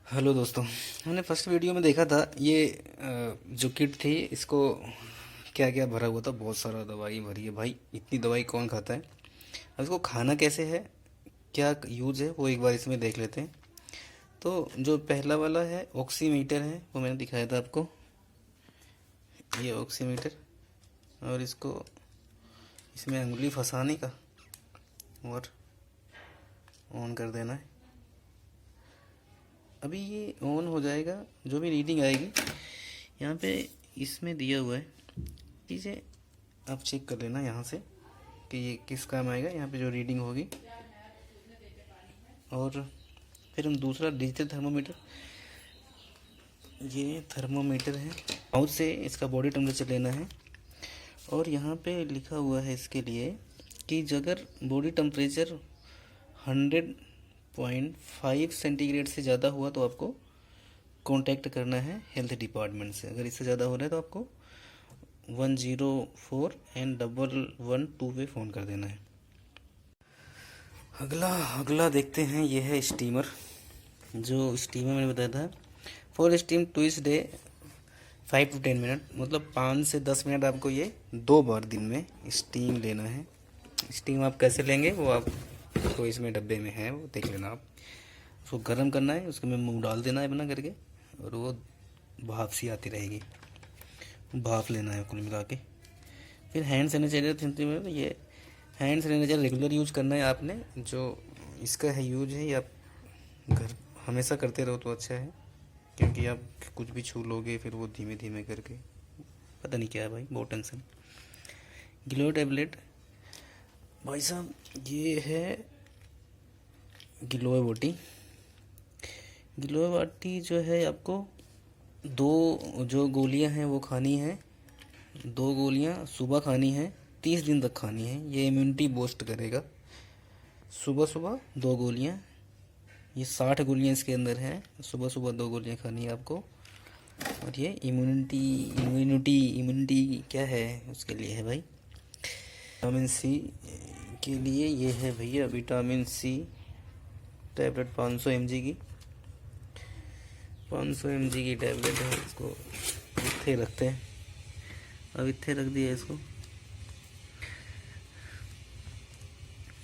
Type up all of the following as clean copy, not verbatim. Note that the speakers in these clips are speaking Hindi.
हेलो दोस्तों। हमने फर्स्ट वीडियो में देखा था ये जो किट थी इसको क्या क्या भरा हुआ था। बहुत सारा दवाई भरी है भाई, इतनी दवाई कौन खाता है। अब इसको खाना कैसे है, क्या यूज़ है, वो एक बार इसमें देख लेते हैं। तो जो पहला वाला है ऑक्सीमीटर है, वो मैंने दिखाया था आपको। ये ऑक्सीमीटर, और इसको इसमें उंगली फंसाने का और ऑन कर देना है। अभी ये ऑन हो जाएगा, जो भी रीडिंग आएगी यहाँ पे इसमें दिया हुआ है। चीज़ें आप चेक कर लेना यहाँ से कि ये किस काम आएगा, यहाँ पे जो रीडिंग होगी। और फिर हम दूसरा डिजिटल थर्मोमीटर, ये थर्मोमीटर है। माउथ से इसका बॉडी टेम्परेचर लेना है, और यहाँ पे लिखा हुआ है इसके लिए कि अगर बॉडी टेम्परेचर 100.5 सेंटीग्रेड से ज़्यादा हुआ तो आपको कांटेक्ट करना है हेल्थ डिपार्टमेंट से। अगर इससे ज़्यादा हो रहा है तो आपको 104 एंड 112 पे फ़ोन कर देना है। अगला अगला देखते हैं, ये है स्टीमर। जो स्टीमर मैंने बताया था, for steam twice day 5 to 10 minute, मतलब 5 से 10 मिनट आपको ये 2 बार दिन में स्टीम लेना है। स्टीम आप कैसे लेंगे वो आप तो इसमें डब्बे में है, वो देख लेना आप। उसको गर्म करना है, उसके में मुंह डाल देना है बना करके, और वो भाप सी आती रहेगी, भाप लेना है कुल मिला के। फिर हैंड सैनिटाइजर, ये हैंड सैनिटाइजर रेगुलर यूज करना है आपने। जो इसका है यूज है, ये आप घर हमेशा करते रहो तो अच्छा है, क्योंकि आप कुछ भी छू लोगे फिर वो धीमे धीमे करके पता नहीं क्या है भाई, बहुत टेंशन। ग्लो टैबलेट भाई साहब, ये है गिलोय बोटी। गिलोय बोटी जो है आपको 2 जो गोलियां हैं वो खानी है। 2 गोलियां सुबह खानी है, 30 दिन तक खानी है। ये इम्यूनिटी बूस्ट करेगा। सुबह सुबह 2 गोलियां, ये 60 गोलियां इसके अंदर हैं। सुबह सुबह 2 गोलियां खानी है आपको। और ये इम्यूनिटी इम्यूनिटी इम्यूनिटी क्या है उसके लिए है भाई, विटामिन सी के लिए ये है भैया। विटामिन सी टैबलेट 500 mg की, 500 mg की टैबलेट है। इसको इत्थे रखते हैं, अब इत्थे रख दिया इसको।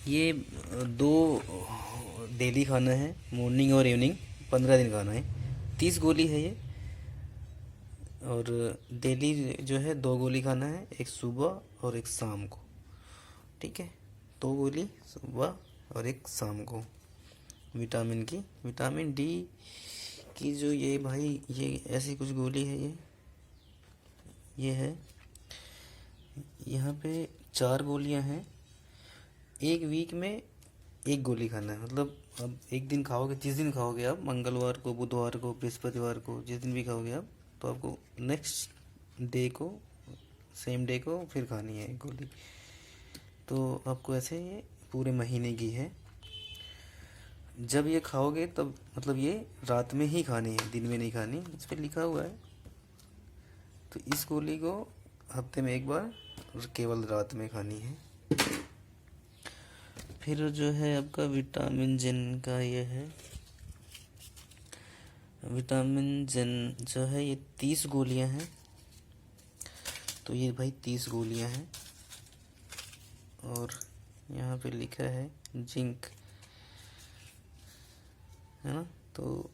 ये 2 डेली खाना है, मॉर्निंग और इवनिंग, 15 दिन खाना है। 30 गोली है ये, और डेली जो है 2 गोली खाना है, एक सुबह और एक शाम को। ठीक है, 2 गोली सुबह और एक शाम को। विटामिन की, विटामिन डी की जो ये भाई, ये ऐसी कुछ गोली है। ये है, यहाँ पे 4 गोलियाँ हैं। एक वीक में 1 गोली खाना है, मतलब अब एक दिन खाओगे, जिस दिन खाओगे आप, मंगलवार को, बुधवार को, बृहस्पतिवार को, जिस दिन भी खाओगे आप, तो आपको नेक्स्ट डे को, सेम डे को फिर खानी है 1 गोली। तो आपको ऐसे ये पूरे महीने की है। जब ये खाओगे तब, मतलब ये रात में ही खानी है, दिन में नहीं खानी, इस पर लिखा हुआ है। तो इस गोली को हफ्ते में 1 बार और केवल रात में खानी है। फिर जो है आपका विटामिन जिन का ये है। विटामिन जिन जो है ये 30 गोलियां हैं। तो ये भाई 30 गोलियां हैं, और यहाँ पे लिखा है जिंक, है ना। तो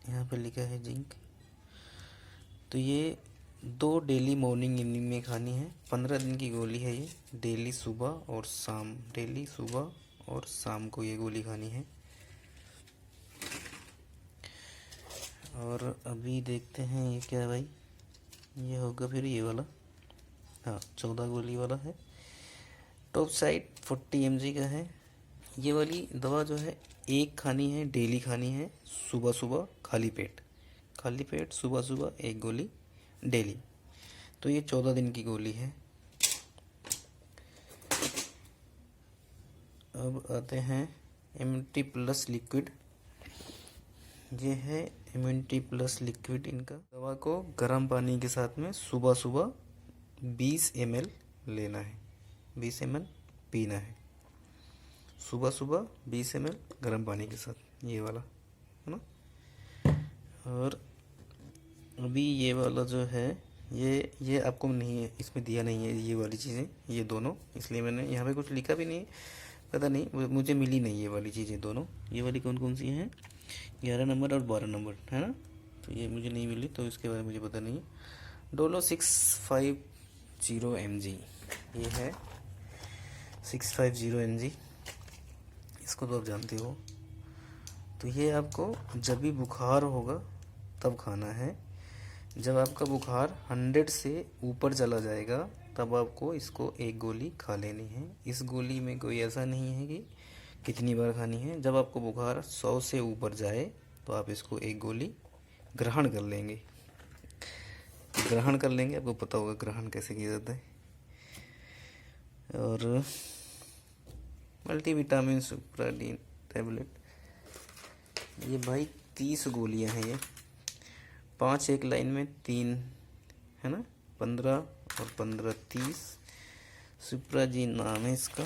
यहाँ पे लिखा है जिंक। तो ये 2 डेली मॉर्निंग इवनिंग में खानी है। 15 दिन की गोली है ये, डेली सुबह और शाम, डेली सुबह और शाम को ये गोली खानी है। और अभी देखते हैं ये क्या है भाई, ये होगा फिर ये वाला, हाँ 14 गोली वाला है। टॉप साइड 40 mg का है। ये वाली दवा जो है एक खानी है, डेली खानी है, सुबह सुबह खाली पेट, खाली पेट सुबह सुबह 1 गोली डेली। तो ये 14 दिन की गोली है। अब आते हैं इम्यूनिटी प्लस लिक्विड। ये है इम्यूनिटी प्लस लिक्विड। इनका दवा को गर्म पानी के साथ में सुबह सुबह 20 ml लेना है, 20 ml पीना है सुबह सुबह, 20 ml गर्म पानी के साथ, ये वाला, है ना। और अभी ये वाला जो है ये आपको नहीं है, इसमें दिया नहीं है ये वाली चीज़ें, ये दोनों, इसलिए मैंने यहाँ पे कुछ लिखा भी नहीं है, पता नहीं मुझे मिली नहीं ये वाली चीज़ें दोनों। ये वाली कौन कौन सी हैं, 11 नंबर और 12 नंबर है ना, तो ये मुझे नहीं मिली, तो इसके बारे में मुझे पता नहीं है। डोलो 650 mg, ये है 650 mg, इसको तो आप जानते हो। तो ये आपको जब भी बुखार होगा तब खाना है। जब आपका बुखार 100 से ऊपर चला जाएगा तब आपको इसको एक गोली खा लेनी है। इस गोली में कोई ऐसा नहीं है कि कितनी बार खानी है। जब आपको बुखार 100 से ऊपर जाए तो आप इसको एक गोली ग्रहण कर लेंगे। ग्रहण कर लेंगे, आपको पता होगा ग्रहण कैसे किया जाता है। और मल्टीविटामिन सुप्राडीन टैबलेट, ये भाई 30 गोलियां हैं, ये 5 एक लाइन में 3 है ना, 15 और 15 30। सुप्राजीन नाम है इसका,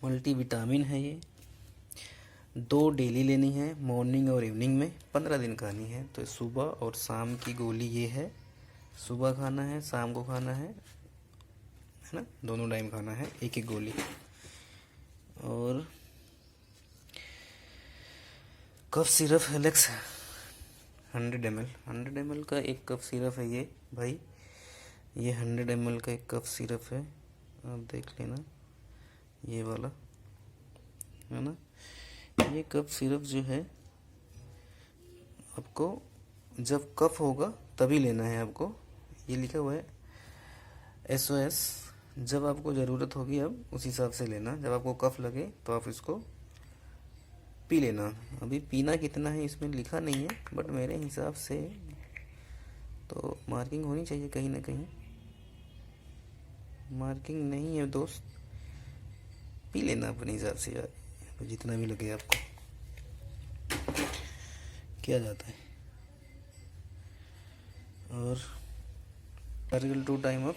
मल्टीविटामिन है ये। 2 डेली लेनी है, मॉर्निंग और इवनिंग में, 15 दिन खानी है। तो सुबह और शाम की गोली ये है, सुबह खाना है, शाम को खाना है ना, दोनों टाइम खाना है एक एक गोली। और कफ सिरप हेलेक्स 100 ml का एक कफ सिरप है ये भाई, ये 100 ml का एक कफ सिरप है, आप देख लेना ये वाला है ना। ये कफ सिरप जो है आपको जब कफ होगा तभी लेना है आपको। ये लिखा हुआ है SOS, जब आपको ज़रूरत होगी अब उस हिसाब से लेना। जब आपको कफ लगे तो आप इसको पी लेना। अभी पीना कितना है इसमें लिखा नहीं है, बट मेरे हिसाब से तो मार्किंग होनी चाहिए कहीं ना कहीं। मार्किंग नहीं है दोस्त, पी लेना अपने हिसाब से यार, जितना भी लगे आपको, किया जाता है। और gargle 2 time up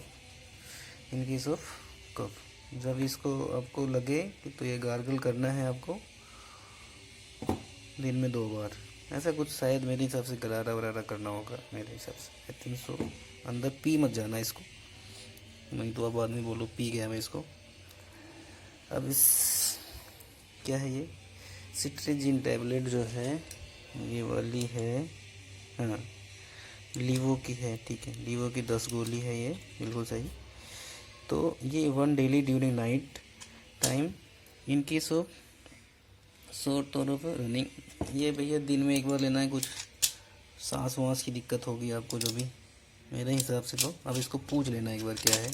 in case of cough, जब इसको आपको लगे तो ये गार्गल करना है आपको दिन में 2 बार, ऐसा कुछ शायद मेरे हिसाब से गरारा वरारा करना होगा मेरे हिसाब से, आई थिंक सो। अंदर पी मत जाना इसको, नहीं तो अब बाद में बोलो पी गया मैं इसको। अब इस क्या है ये सिट्रीजिन टैबलेट जो है ये वाली है, हाँ लीवो की है, ठीक है, लीवो की 10 गोली है ये, बिल्कुल सही। तो ये 1 daily during night time in case of short और ऑफ रनिंग। ये भैया दिन में एक बार लेना है, कुछ सांस वास की दिक्कत होगी आपको जो भी, मेरे हिसाब से तो अब इसको पूछ लेना एक बार क्या है।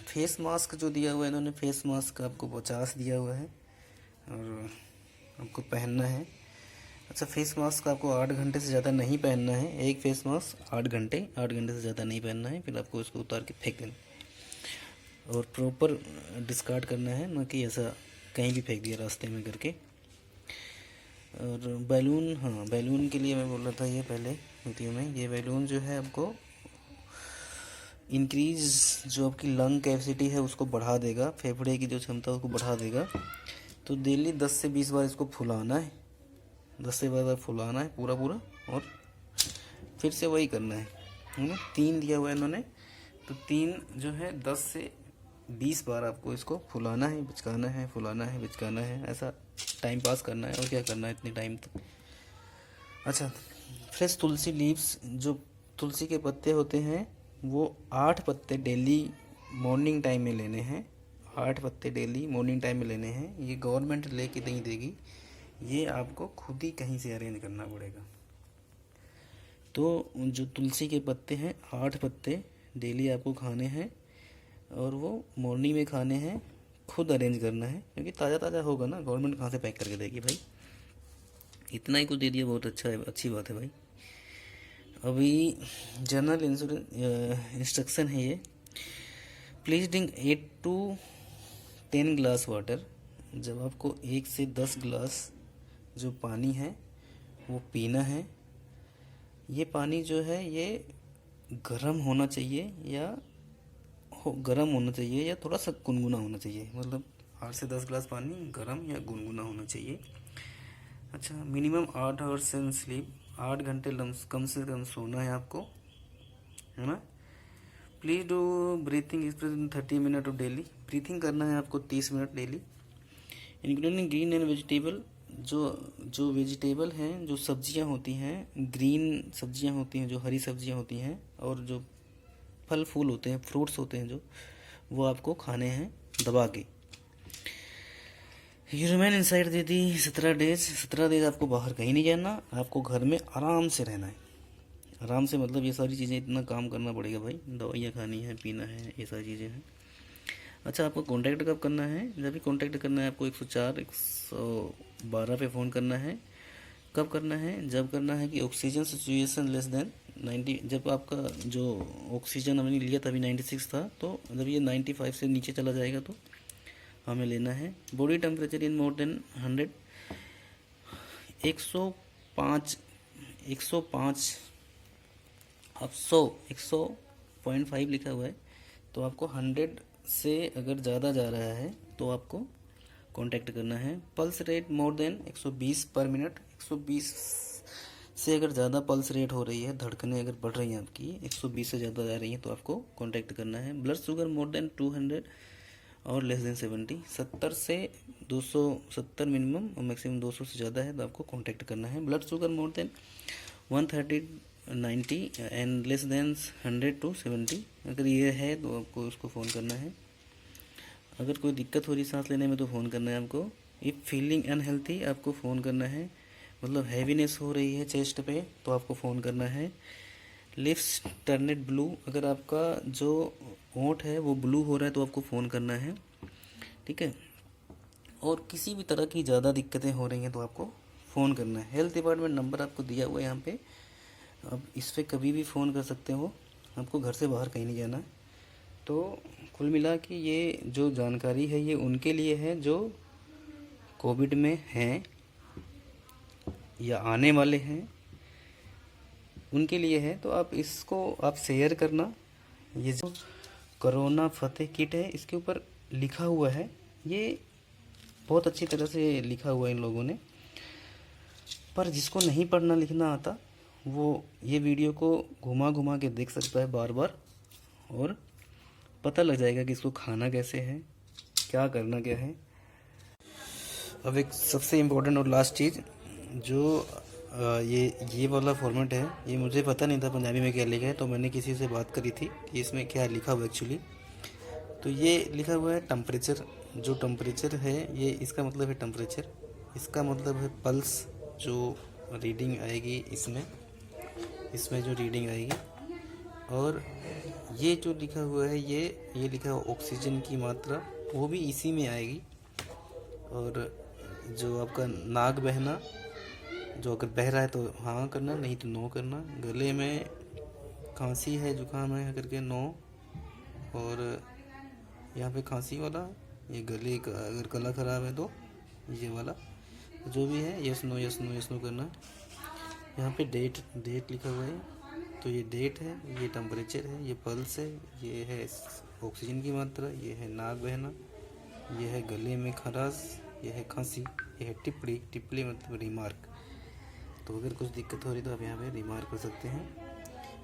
फेस मास्क जो दिया हुआ है इन्होंने, फेस मास्क आपको 50 दिया हुआ है और आपको पहनना है। अच्छा, फेस मास्क आपको 8 घंटे से ज़्यादा नहीं पहनना है, एक फेस मास्क 8 घंटे से ज़्यादा नहीं पहनना है, फिर आपको इसको उतार के फेंक देना और प्रॉपर डिस्कार्ड करना है, ना कि ऐसा कहीं भी फेंक दिया रास्ते में करके। और बैलून, हाँ बैलून के लिए मैं बोल रहा था ये पहले वीडियो में, ये बैलून जो है आपको इंक्रीज जो आपकी लंग कैपेसिटी है उसको बढ़ा देगा, फेफड़े की जो क्षमता उसको बढ़ा देगा। तो डेली 10 से 20 बार इसको फुलाना है, 10 से 12 बार फुलाना है पूरा पूरा, और फिर से वही करना है ना। 3 दिया हुआ है इन्होंने, तो 3 जो है 10 से 20 बार आपको इसको फुलाना है, बिचकाना है, फुलाना है, बिचकाना है, ऐसा टाइम पास करना है और क्या करना है इतने टाइम तक। अच्छा, फ्रेश तुलसी लीव्स, जो तुलसी के पत्ते होते हैं वो 8 पत्ते डेली मॉर्निंग टाइम में लेने हैं, 8 पत्ते डेली मॉर्निंग टाइम में लेने हैं। ये गवर्नमेंट लेके नहीं देगी, ये आपको खुद ही कहीं से अरेंज करना पड़ेगा। तो जो तुलसी के पत्ते हैं 8 पत्ते डेली आपको खाने हैं और वो मॉर्निंग में खाने हैं, खुद अरेंज करना है, क्योंकि ताज़ा ताज़ा होगा ना, गवर्नमेंट कहाँ से पैक करके देगी भाई। इतना ही कुछ दे दिया, बहुत अच्छा है, अच्छी बात है भाई। अभी जनरल इंस्ट्रक्शन है ये, please drink 8 to 10 glass water. जब आपको 1 से 10 ग्लास जो पानी है वो पीना है। ये पानी जो है ये गर्म होना चाहिए या गर्म होना चाहिए या थोड़ा सा गुनगुना होना चाहिए, मतलब 8 से 10 ग्लास पानी गर्म या गुनगुना होना चाहिए। अच्छा, मिनिमम 8 आवर्स एंड स्लीप, 8 घंटे कम से कम सोना है आपको, है ना। Please do breathing exercise in 30 minute of daily, breathing करना है आपको 30 minute daily. Including green and vegetable, जो वेजिटेबल हैं, जो सब्जियां होती हैं, ग्रीन सब्जियां होती हैं, जो हरी सब्जियां होती हैं, और जो फल फूल होते हैं, फ्रूट्स होते हैं, जो वो आपको खाने हैं दबा के। यू रिमेन इनसाइड दीदी 17 डेज, 17 डेज आपको बाहर कहीं नहीं जाना, आपको घर में आराम से रहना है। आराम से मतलब ये सारी चीज़ें, इतना काम करना पड़ेगा भाई, दवाइयाँ खानी है, पीना है, ये सारी चीज़ें हैं। अच्छा, आपको कांटेक्ट कब करना है? जब भी कांटेक्ट करना है आपको 104 112 पे फ़ोन करना है। कब करना है? जब करना है कि ऑक्सीजन सिचुएशन लेस देन 90, जब आपका जो ऑक्सीजन हमने लिया था अभी 96 था, तो जब ये 95 से नीचे चला जाएगा तो हमें लेना है। Body temperature in more than 100, 105, 105, अब 100.5 लिखा हुआ है, तो आपको 100 से अगर ज़्यादा जा रहा है तो आपको कांटेक्ट करना है। पल्स रेट मोर देन 120 पर मिनट, 120 से अगर ज़्यादा पल्स रेट हो रही है, धड़कनें अगर बढ़ रही हैं आपकी, 120 से ज़्यादा जा रही हैं, तो आपको कांटेक्ट करना है। ब्लड शुगर मोर देन 200 और लेस देन 70, 70 से 270 मिनिमम और मैक्सिमम 200 से ज़्यादा है तो आपको कांटेक्ट करना है। Blood sugar more than 130 90 and less than 100 to 70, अगर ये है तो आपको उसको फ़ोन करना है। अगर कोई दिक्कत हो रही सांस लेने में तो फ़ोन करना है आपको। इफ़ फीलिंग अनहेल्थी, आपको फ़ोन करना है, मतलब हैवीनेस हो रही है चेस्ट पे तो आपको फ़ोन करना है। लिप्स टर्नेड ब्लू, अगर आपका जो होंठ है वो ब्लू हो रहा है तो आपको फ़ोन करना है, ठीक है। और किसी भी तरह की ज़्यादा दिक्कतें हो रही हैं तो आपको फ़ोन करना है। हेल्थ डिपार्टमेंट नंबर आपको दिया हुआ है यहाँ पे, आप इस पर कभी भी फ़ोन कर सकते हो, आपको घर से बाहर कहीं नहीं जाना है। तो कुल मिला के ये जो जानकारी है ये उनके लिए है जो कोविड में हैं या आने वाले हैं, उनके लिए है। तो आप इसको आप शेयर करना। ये जो कोरोना फतेह किट है, इसके ऊपर लिखा हुआ है, ये बहुत अच्छी तरह से लिखा हुआ है इन लोगों ने, पर जिसको नहीं पढ़ना लिखना आता वो ये वीडियो को घुमा घुमा के देख सकता है बार बार, और पता लग जाएगा कि इसको खाना कैसे है, क्या करना क्या है। अब एक सबसे इम्पोर्टेंट और लास्ट चीज़, जो ये वाला फॉर्मेट है, ये मुझे पता नहीं था पंजाबी में क्या लिखा है, तो मैंने किसी से बात करी थी कि इसमें क्या लिखा हुआ एक्चुअली। तो ये लिखा हुआ है टेम्परेचर, जो टेम्परेचर है ये इसका मतलब है टेम्परेचर, इसका मतलब है पल्स, जो रीडिंग आएगी इसमें जो रीडिंग आएगी। और ये जो लिखा हुआ है ये लिखा हुआ ऑक्सीजन की मात्रा, वो भी इसी में आएगी। और जो आपका नाक बहना, जो अगर बह रहा है तो हाँ करना, नहीं तो नो करना। गले में खांसी है, जुकाम है करके नो, और यहाँ पे खांसी वाला, ये गले का अगर गला ख़राब है तो ये वाला, जो भी है yes no yes no yes no करना। यहाँ पे डेट लिखा हुआ है, तो ये डेट है, ये टेम्परेचर है, ये पल्स है, ये है ऑक्सीजन की मात्रा, ये है नाक बहना, ये है गले में खराश, ये है खांसी, ये है टिप्पणी मतलब रिमार्क। तो अगर कुछ दिक्कत हो रही तो आप यहाँ पे रिमार्क कर सकते हैं।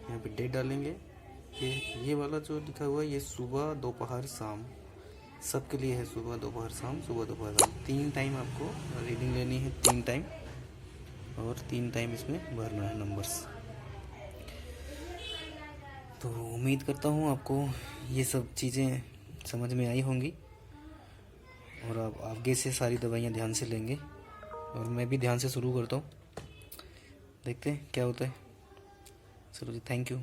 यहाँ पे डेट डालेंगे। ये वाला जो लिखा हुआ है ये सुबह दोपहर शाम सबके लिए है, सुबह दोपहर शाम, सुबह दोपहर शाम 3 टाइम आपको रीडिंग लेनी है, 3 टाइम, और 3 टाइम इसमें भरना है नंबर्स। तो उम्मीद करता हूँ आपको ये सब चीज़ें समझ में आई होंगी, और आप आगे से सारी दवाइयाँ ध्यान से लेंगे, और मैं भी ध्यान से शुरू करता हूँ, देखते हैं क्या होता है। चलो जी, थैंक यू।